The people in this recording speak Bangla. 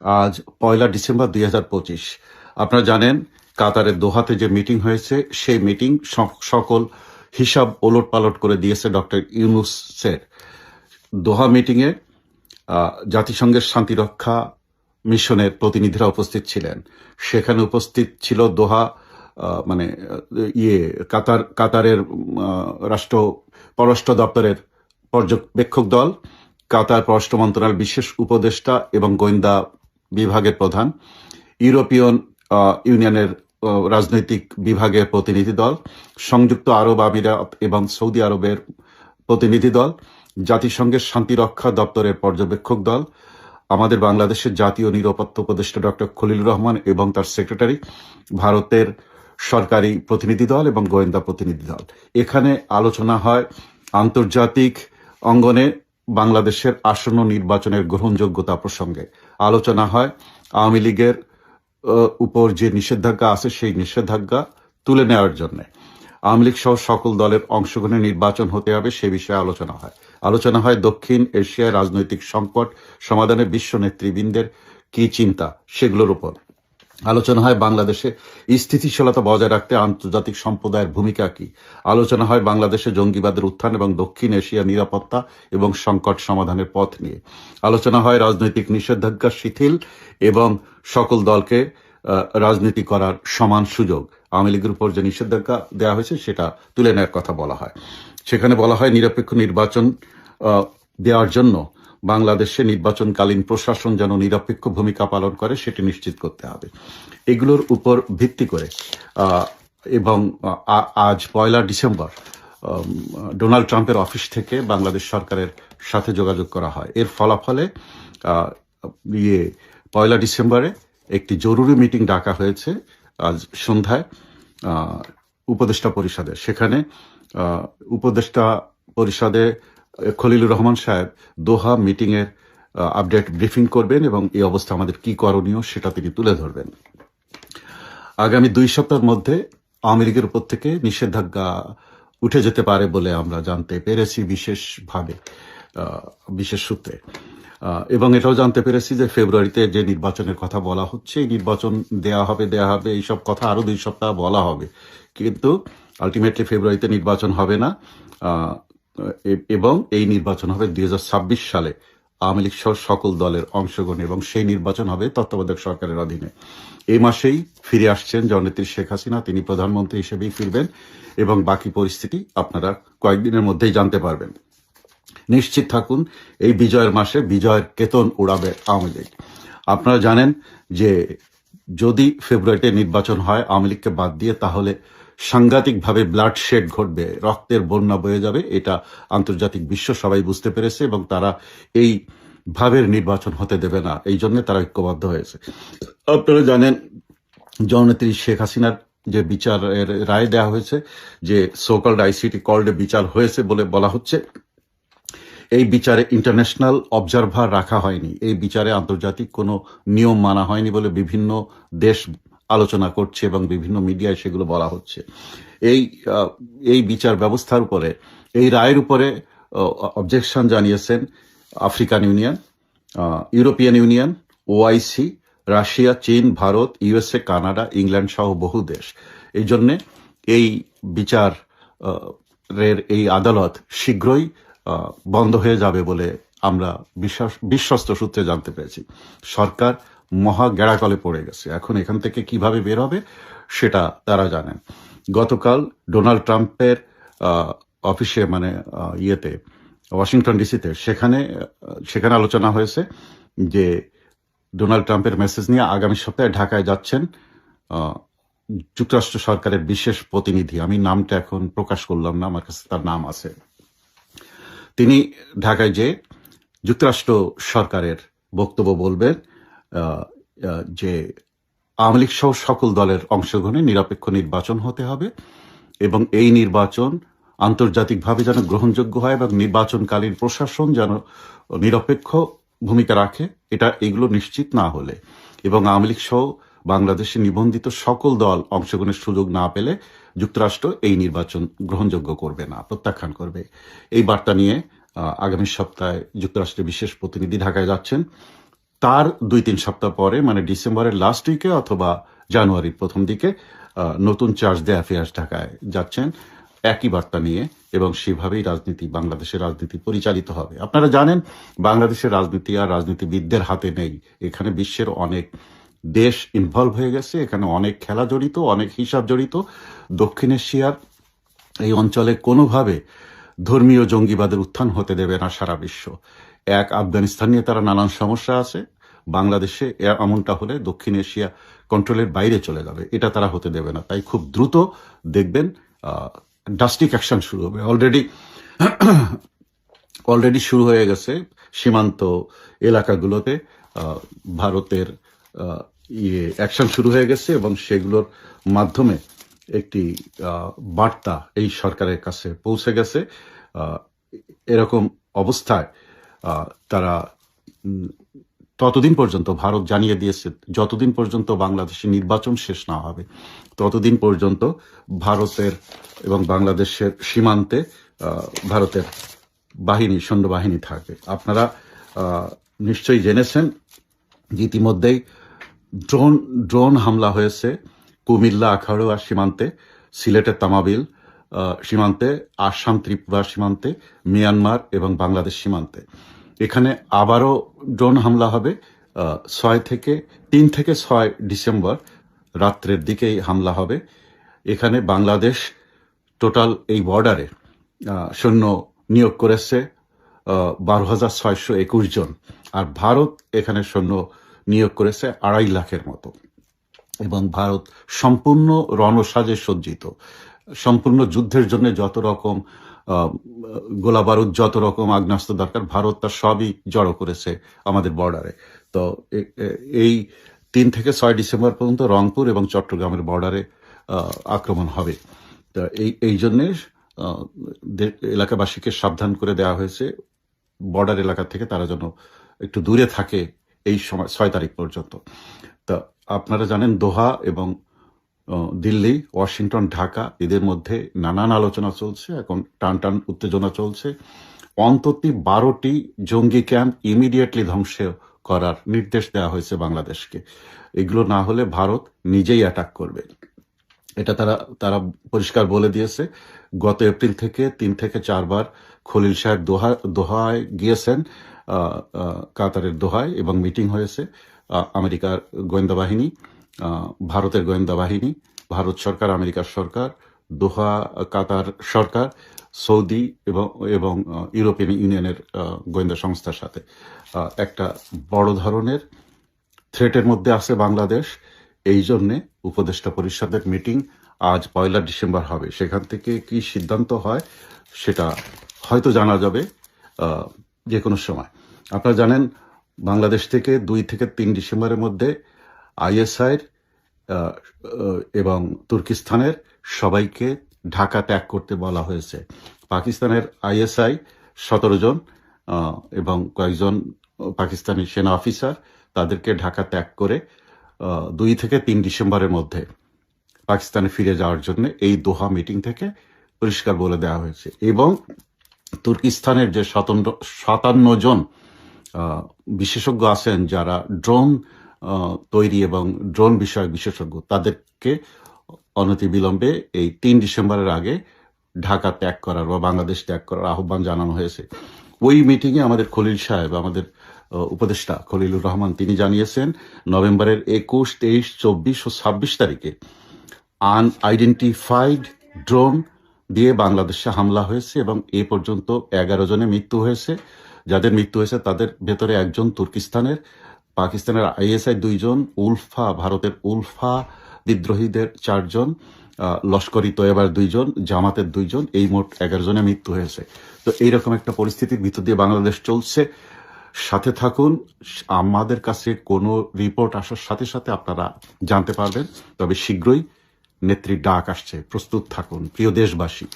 আজ ১লা ডিসেম্বর ২০২৫। আপনারা জানেন কাতারের দোহাতে যে মিটিং হয়েছে সেই মিটিং সকল হিসাব ওলটপালট করে দিয়েছে ডক্টর ইউনূসের। দোহা মিটিংয়ে জাতিসংঘের শান্তিরক্ষা মিশনের প্রতিনিধিরা উপস্থিত ছিলেন। সেখানে উপস্থিত ছিল দোহা মানে কাতারের পররাষ্ট্র দপ্তরের পর্যবেক্ষক দল, কাতার পররাষ্ট্র মন্ত্রণালয়ের বিশেষ উপদেষ্টা এবং গোয়েন্দা বিভাগের প্রধান, ইউরোপীয় ইউনিয়নের রাজনৈতিক বিভাগের প্রতিনিধি দল, সংযুক্ত আরব আমিরাত এবং সৌদি আরবের প্রতিনিধি দল, জাতিসংঘের শান্তিরক্ষা দপ্তরের পর্যবেক্ষক দল, আমাদের বাংলাদেশের জাতীয় নিরাপত্তা উপদেষ্টা ডক্টর খলিলুর রহমান এবং তার সেক্রেটারি, ভারতের সরকারি প্রতিনিধি দল এবং গোয়েন্দা প্রতিনিধি দল। এখানে আলোচনা হয় আন্তর্জাতিক অঙ্গনে বাংলাদেশের আসন্ন নির্বাচনের গ্রহণযোগ্যতা প্রসঙ্গে। আলোচনা হয় আওয়ামী লীগের উপর যে নিষেধাজ্ঞা আছে সেই নিষেধাজ্ঞা তুলে নেওয়ার জন্য আওয়ামী লীগ সহ সকল দলের অংশগ্রহণে নির্বাচন হতে হবে সে বিষয়ে আলোচনা হয় দক্ষিণ এশিয়ায় রাজনৈতিক সংকট সমাধানে বিশ্ব নেতৃবৃন্দের কি চিন্তা সেগুলোর উপর আলোচনা হয় বাংলাদেশে স্থিতিশীলতা বজায় রাখতে আন্তর্জাতিক সম্প্রদায়ের ভূমিকা কি। আলোচনা হয় বাংলাদেশে জঙ্গিবাদের উত্থান এবং দক্ষিণ এশিয়া নিরাপত্তা এবং সংকট সমাধানের পথ নিয়ে। আলোচনা হয় রাজনৈতিক নিষেধাজ্ঞা শিথিল এবং সকল দলকে রাজনীতি করার সমান সুযোগ। আওয়ামী লীগের উপর যে নিষেধাজ্ঞা দেওয়া হয়েছে সেটা তুলে নেওয়ার কথা বলা হয়। সেখানে বলা হয় নিরপেক্ষ নির্বাচন দেওয়ার জন্য বাংলাদেশে নির্বাচনকালীন প্রশাসন যেন নিরপেক্ষ ভূমিকা পালন করে সেটি নিশ্চিত করতে হবে। এগুলোর উপর ভিত্তি করে এবং আজ ১লা ডিসেম্বর ডোনাল্ড ট্রাম্পের অফিস থেকে বাংলাদেশ সরকারের সাথে যোগাযোগ করা হয়। এর ফলাফলে ১লা ডিসেম্বরে একটি জরুরি মিটিং ডাকা হয়েছে আজ সন্ধ্যায় উপদেষ্টা পরিষদে। সেখানে উপদেষ্টা পরিষদে খলিলুর রহমান সাহেব দোহা মিটিংয়ের আপডেট ব্রিফিং করবেন এবং এই অবস্থা আমাদের কি করণীয় সেটা তিনি তুলে ধরবেন। আগামী ২ সপ্তাহের মধ্যে আওয়ামী লীগের উপর থেকে নিষেধাজ্ঞা উঠে যেতে পারে বলে আমরা জানতে পেরেছি বিশেষ সূত্রে, এবং এটাও জানতে পেরেছি যে ফেব্রুয়ারিতে যে নির্বাচনের কথা বলা হচ্ছে এই নির্বাচন দেয়া হবে এইসব কথা আরো ২ সপ্তাহ বলা হবে, কিন্তু আলটিমেটলি ফেব্রুয়ারিতে নির্বাচন হবে না এবং এই নির্বাচন হবে ২০২৬ সালে আওয়ামী লীগ সহ সকল দলের অংশগ্রহণ এবং সেই নির্বাচন হবে তত্ত্বাবধায়ক সরকারের অধীনে। এই মাসেই ফিরে আসছেন জননেত্রী শেখ হাসিনা, তিনি প্রধানমন্ত্রী হিসেবেই ফিরবেন এবং বাকি পরিস্থিতি আপনারা কয়েকদিনের মধ্যেই জানতে পারবেন। নিশ্চিত থাকুন এই বিজয়ের মাসে বিজয়ের কেতন উড়াবে আওয়ামী লীগ। আপনারা জানেন যে যদি ফেব্রুয়ারিতে নির্বাচন হয় আওয়ামী লীগকে বাদ দিয়ে তাহলে সাংঘাতিকভাবে ব্লাড শেড ঘটবে, রক্তের বন্যা বয়ে যাবে। এটা আন্তর্জাতিক বিশ্ব সবাই বুঝতে পেরেছে এবং তারা এই ভাবের নির্বাচন হতে দেবে না, এই জন্য তারা ঐক্যবদ্ধ হয়েছে। আপনারা জানেন জননেত্রী শেখ হাসিনার যে বিচারের রায় দেওয়া হয়েছে, যে সোকল্ড আইসিটি কল্ডে বিচার হয়েছে বলে বলা হচ্ছে, এই বিচারে ইন্টারন্যাশনাল অবজারভার রাখা হয়নি, এই বিচারে আন্তর্জাতিক কোনো নিয়ম মানা হয়নি বলে বিভিন্ন দেশ আলোচনা করছে এবং বিভিন্ন মিডিয়ায় সেগুলো বলা হচ্ছে। এই বিচার ব্যবস্থার উপরে, এই রায়ের উপরে অবজেকশন জানিয়েছেন African union, European union, OIC, Russia, চীন, ভারত, ইউএসএ, কানাডা, ইংল্যান্ড সহ বহু দেশ। এই জন্যে এই বিচারের এই আদালত শীঘ্রই বন্ধ হয়ে যাবে বলে আমরা বিশ্বস্ত সূত্রে জানতে পেরেছি। সরকার মহা গেড়াকলে পড়ে গেছে, এখন এখান থেকে কিভাবে বের হবে সেটা তারা জানেন। গতকাল ডোনাল্ড ট্রাম্পের অফিসে ওয়াশিংটন ডিসিতে সেখানে আলোচনা হয়েছে যে ডোনাল্ড ট্রাম্পের মেসেজ নিয়ে আগামী সপ্তাহে ঢাকায় যাচ্ছেন যুক্তরাষ্ট্র সরকারের বিশেষ প্রতিনিধি, আমি নামটা এখন প্রকাশ করলাম না, আমার কাছে তার নাম আছে। তিনি ঢাকায় যে যুক্তরাষ্ট্র সরকারের বক্তব্য বলবেন যে আওয়ামী লীগ সহ সকল দলের অংশগ্রহণে নিরপেক্ষ নির্বাচন হতে হবে এবং এই নির্বাচন আন্তর্জাতিকভাবে যেন গ্রহণযোগ্য হয় এবং নির্বাচনকালীন প্রশাসন যেন নিরপেক্ষ ভূমিকা রাখে, এগুলো নিশ্চিত না হলে এবং আওয়ামী লীগ সহ বাংলাদেশে নিবন্ধিত সকল দল অংশগ্রহণের সুযোগ না পেলে যুক্তরাষ্ট্র এই নির্বাচন গ্রহণযোগ্য করবে না, প্রত্যাখ্যান করবে। এই বার্তা নিয়ে আগামী সপ্তাহে যুক্তরাষ্ট্রের বিশেষ প্রতিনিধি ঢাকায় যাচ্ছেন। তার 2-3 সপ্তাহ পরে মানে ডিসেম্বরের লাস্ট উইকে অথবা জানুয়ারির প্রথম দিকে নতুন চার্জ দে অ্যাফেয়ার্স ঢাকায় যাচ্ছেন একই বার্তা নিয়ে, এবং সেভাবেই বাংলাদেশের রাজনীতি পরিচালিত হবে। আপনারা জানেন বাংলাদেশের রাজনীতি আর রাজনীতিবিদদের হাতে নেই, এখানে বিশ্বের অনেক দেশ ইনভলভ হয়ে গেছে, এখানে অনেক খেলা জড়িত, অনেক হিসাব জড়িত। দক্ষিণ এশিয়ার এই অঞ্চলে কোনোভাবে ধর্মীয় জঙ্গিবাদের উত্থান হতে দেবে না সারা বিশ্ব। এক আফগানিস্তান নিয়ে তারা নানান সমস্যা আছে, বাংলাদেশে এমনটা হলে দক্ষিণ এশিয়া কন্ট্রোলের বাইরে চলে যাবে, এটা তারা হতে দেবে না। তাই খুব দ্রুত দেখবেন ড্রাস্টিক অ্যাকশন শুরু হবে। অলরেডি শুরু হয়ে গেছে সীমান্ত এলাকাগুলোতে ভারতের অ্যাকশন শুরু হয়ে গেছে, এবং সেগুলোর মাধ্যমে একটি বার্তা এই সরকারের কাছে পৌঁছে গেছে। এরকম অবস্থায় তারা ততদিন পর্যন্ত, ভারত জানিয়ে দিয়েছে যতদিন পর্যন্ত বাংলাদেশে নির্বাচন শেষ না হবে ততদিন পর্যন্ত ভারতের এবং বাংলাদেশের সীমান্তে ভারতের সৈন্যবাহিনী থাকবে। আপনারা নিশ্চয়ই জেনেছেন যে ইতিমধ্যেই ড্রোন হামলা হয়েছে কুমিল্লা আখাউড়া সীমান্তে, সিলেটের তামাবিল সীমান্তে, আসাম ত্রিপুরা সীমান্তে, মিয়ানমার এবং বাংলাদেশ সীমান্তে। এখানে আবারও ড্রোন হামলা হবে 3 থেকে 6 ডিসেম্বর রাত্রের দিকেই হামলা হবে। এখানে বাংলাদেশ টোটাল এই বর্ডারে সৈন্য নিয়োগ করেছে 12,621 জন, আর ভারত এখানে সৈন্য নিয়োগ করেছে 2.5 লাখের মতো। এবং ভারত সম্পূর্ণ রণসাজে সজ্জিত, সম্পূর্ণ যুদ্ধের জন্য যত রকম গোলা বারুদ, যত রকম আগ্নেয়াস্ত্র দরকার, ভারত তার সবই জড়ো করেছে আমাদের বর্ডারে। তো এই 3 থেকে 6 ডিসেম্বর পর্যন্ত রংপুর এবং চট্টগ্রামের বর্ডারে আক্রমণ হবে। তো এই জন্যে এলাকাবাসীকে সাবধান করে দেওয়া হয়েছে বর্ডার এলাকা থেকে তারা যেন একটু দূরে থাকে এই সময় 6 তারিখ পর্যন্ত। তা আপনারা জানেন দোহা এবং দিল্লি, ওয়াশিংটন, ঢাকা, এদের মধ্যে নানান আলোচনা চলছে, এখন টান উত্তেজনা চলছে। অন্তত 12টি জঙ্গি ক্যাম্প ইমিডিয়েটলি ধ্বংস করার নির্দেশ দেওয়া হয়েছে বাংলাদেশকে। এগুলো না হলে ভারত নিজেই অ্যাটাক করবে, এটা তারা পরিষ্কার বলে দিয়েছে। গত এপ্রিল থেকে 3 থেকে 4 বার খলিল সাহেব দোহায় গিয়েছেন, কাতারের দোহায়, এবং মিটিং হয়েছে। আমেরিকার গোয়েন্দা বাহিনী, ভারতের গোয়েন্দা বাহিনী, ভারত সরকার, আমেরিকার সরকার, দোহা কাতার সরকার, সৌদি এবং ইউরোপিয়ান ইউনিয়নের গোয়েন্দা সংস্থার সাথে একটা বড় ধরনের থ্রেটের মধ্যে আছে বাংলাদেশ। এই জন্যে উপদেষ্টা পরিষদের মিটিং আজ 1 ডিসেম্বর হবে। সেখান থেকে কি সিদ্ধান্ত হয় সেটা হয়তো জানা যাবে যে কোনো সময়। আপনারা জানেন বাংলাদেশ থেকে 2 থেকে 3 ডিসেম্বরের মধ্যে আইএসআইয়ের এবং তুর্কিস্তানের সবাইকে ঢাকা ত্যাগ করতে বলা হয়েছে। পাকিস্তানের আইএসআই 17 জন এবং কয়েকজন পাকিস্তানি সেনা অফিসার, তাদেরকে ঢাকা ত্যাগ করে 2 থেকে 3 ডিসেম্বরের মধ্যে পাকিস্তানে ফিরে যাওয়ার জন্য এই দোহা মিটিং থেকে পরিষ্কার বলে দেওয়া হয়েছে। এবং তুর্কিস্তানের যে 57 জন বিশেষজ্ঞ আছেন যারা ড্রোন তৈরি এবং ড্রোন বিষয়ক বিশেষজ্ঞ, তাদেরকে অনতিবিলম্বে এই 3 ডিসেম্বরের আগে ঢাকা ত্যাগ করার বা বাংলাদেশ ত্যাগ করার আহ্বান জানানো হয়েছে। ওই মিটিংয়ে আমাদের খলিল সাহেব, আমাদের উপদেষ্টা খলিলুর রহমান, তিনি জানিয়েছেন নভেম্বরের 21, 23, 24 ও 26 তারিখে আনআইডেন্টিফাইড ড্রোন দিয়ে বাংলাদেশে হামলা হয়েছে এবং এ পর্যন্ত 11 জনের মৃত্যু হয়েছে। যাদের মৃত্যু হয়েছে তাদের ভেতরে একজন তুর্কিস্তানের, পাকিস্তানের আইএসআই 2 জন, ভারতের উলফা বিদ্রোহীদের 4 জন, লস্করি তৈয়বার 2 জন, জামাতের 2 জন, এই মোট 11 জনের মৃত্যু হয়েছে। তো এইরকম একটা পরিস্থিতির ভিতর দিয়ে বাংলাদেশ চলছে। সাথে থাকুন, আমাদের কাছে কোনো রিপোর্ট আসার সাথে সাথে আপনারা জানতে পারবেন। তবে শীঘ্রই নেত্রীর ডাক আসছে, প্রস্তুত থাকুন প্রিয় দেশবাসী।